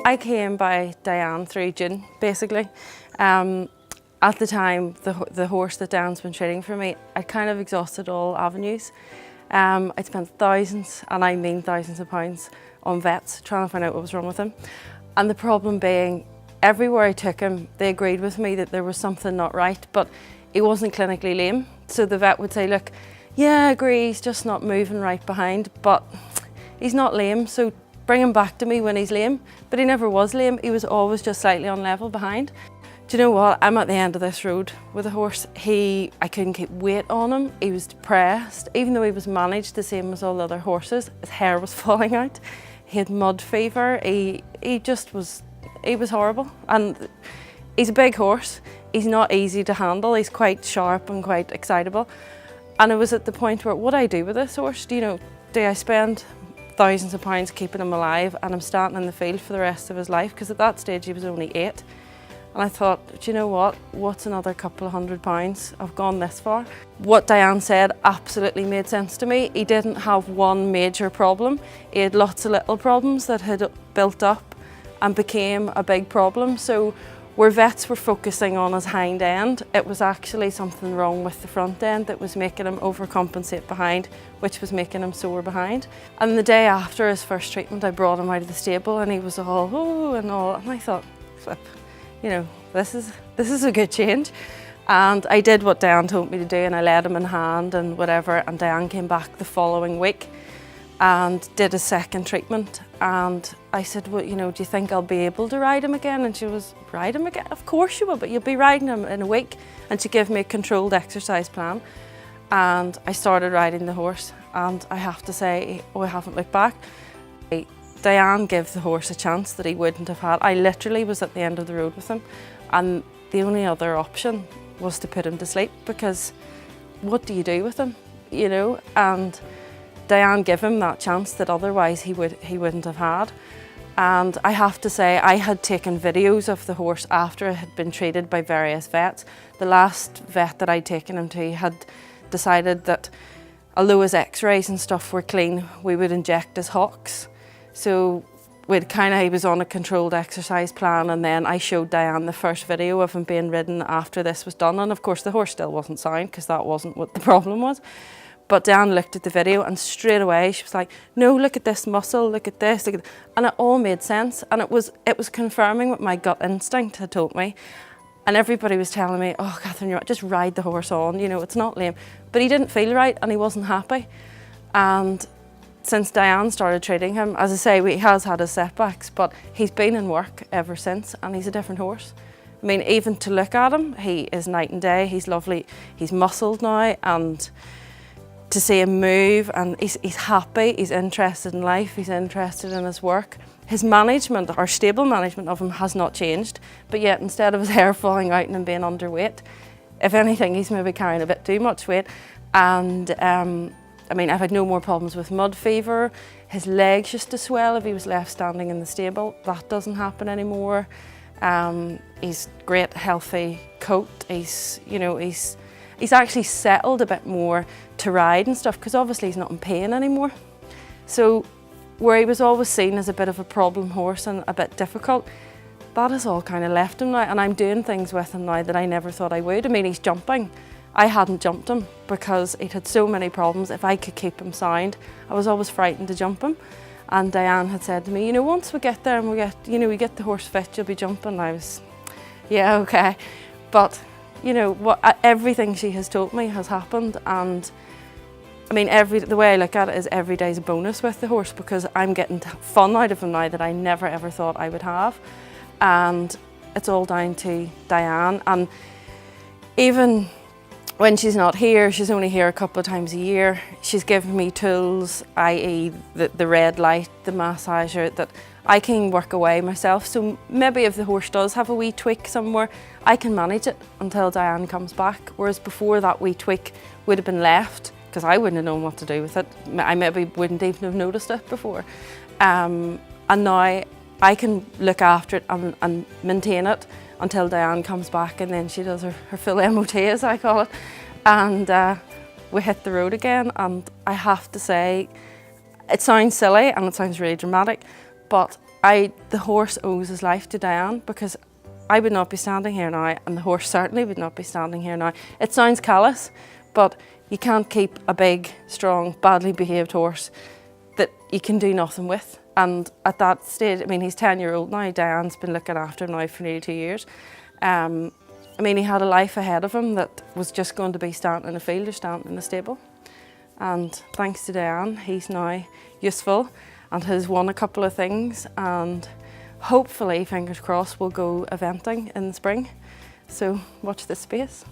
I came by Diane through June, basically. At the time, the horse that Diane's been training for me, I'd kind of exhausted all avenues. I'd spent thousands, and I mean thousands of pounds, on vets trying to find out what was wrong with him. And the problem being, everywhere I took him, they agreed with me that there was something not right, but he wasn't clinically lame. So the vet would say, look, yeah, I agree, he's just not moving right behind, but he's not lame, so bring him back to me when he's lame. But he never was lame, he was always just slightly on level behind. Do you know what? I'm at the end of this road with a horse. I couldn't keep weight on him. He was depressed. Even though he was managed the same as all the other horses, his hair was falling out. He had mud fever. He was horrible. And he's a big horse. He's not easy to handle. He's quite sharp and quite excitable. And it was at the point where, what do I do with this horse? Do I spend thousands of pounds keeping him alive and I'm starting in the field for the rest of his life? Because at that stage he was only 8. And I thought, do you know what? What's another couple of £100? I've gone this far. What Diane said absolutely made sense to me. He didn't have one major problem. He had lots of little problems that had built up and became a big problem. So where vets were focusing on his hind end, it was actually something wrong with the front end that was making him overcompensate behind, which was making him sore behind. And the day after his first treatment, I brought him out of the stable and he was all, oh, and all. And I thought, flip. This is a good change. And I did what Diane told me to do and I led him in hand and whatever, and Diane came back the following week and did a second treatment. And I said, well, do you think I'll be able to ride him again? And she was, ride him again? Of course you will, but you'll be riding him in a week. And she gave me a controlled exercise plan. And I started riding the horse. And I have to say, I haven't looked back. Diane gave the horse a chance that he wouldn't have had. I literally was at the end of the road with him, and the only other option was to put him to sleep, because what do you do with him, And Diane gave him that chance that otherwise he wouldn't have had. And I have to say, I had taken videos of the horse after it had been treated by various vets. The last vet that I'd taken him to had decided that although his x-rays and stuff were clean, we would inject his hocks. So he was on a controlled exercise plan, and then I showed Diane the first video of him being ridden after this was done. And of course the horse still wasn't sound, because that wasn't what the problem was. But Diane looked at the video and straight away she was like, no, look at this muscle, look at this, look at this. And it all made sense. And it was confirming what my gut instinct had told me. And everybody was telling me, oh, Catherine, you're right, just ride the horse on, it's not lame. But he didn't feel right and he wasn't happy. And since Diane started treating him, as I say, he has had his setbacks, but he's been in work ever since and he's a different horse. I mean, even to look at him, he is night and day. He's lovely, he's muscled now, and to see him move, and he's happy, he's interested in life, he's interested in his work. His management, our stable management of him, has not changed, but yet instead of his hair falling out and him being underweight, if anything, he's maybe carrying a bit too much weight. And I've had no more problems with mud fever. His legs used to swell if he was left standing in the stable. That doesn't happen anymore. He's great, healthy coat. He's actually settled a bit more to ride and stuff, because obviously he's not in pain anymore. So where he was always seen as a bit of a problem horse and a bit difficult, that has all kind of left him now, and I'm doing things with him now that I never thought I would. He's jumping. I hadn't jumped him because he'd had so many problems. If I could keep him sound, I was always frightened to jump him. And Diane had said to me, once we get there and we get the horse fit, you'll be jumping. And I was, yeah, okay. But, everything she has told me has happened. And the way I look at it is every day's a bonus with the horse, because I'm getting fun out of him now that I never ever thought I would have. And it's all down to Diane. And even when she's not here, she's only here a couple of times a year, she's given me tools, i.e. the red light, the massager, that I can work away myself. So maybe if the horse does have a wee tweak somewhere, I can manage it until Diane comes back. Whereas before, that wee tweak would have been left, because I wouldn't have known what to do with it. I maybe wouldn't even have noticed it before. And now I can look after it and maintain it until Diane comes back, and then she does her full MOT, as I call it, and we hit the road again. And I have to say, It sounds silly and it sounds really dramatic, but the horse owes his life to Diane, because I would not be standing here now, and the horse certainly would not be standing here now. It sounds callous, but you can't keep a big, strong, badly behaved horse that you can do nothing with. And at that stage, I mean, he's 10-year-old now. Diane's been looking after him now for nearly 2 years. I mean, he had a life ahead of him that was just going to be standing in a field or standing in a stable. And thanks to Diane, he's now useful and has won a couple of things, and hopefully, fingers crossed, we'll go eventing in the spring. So watch this space.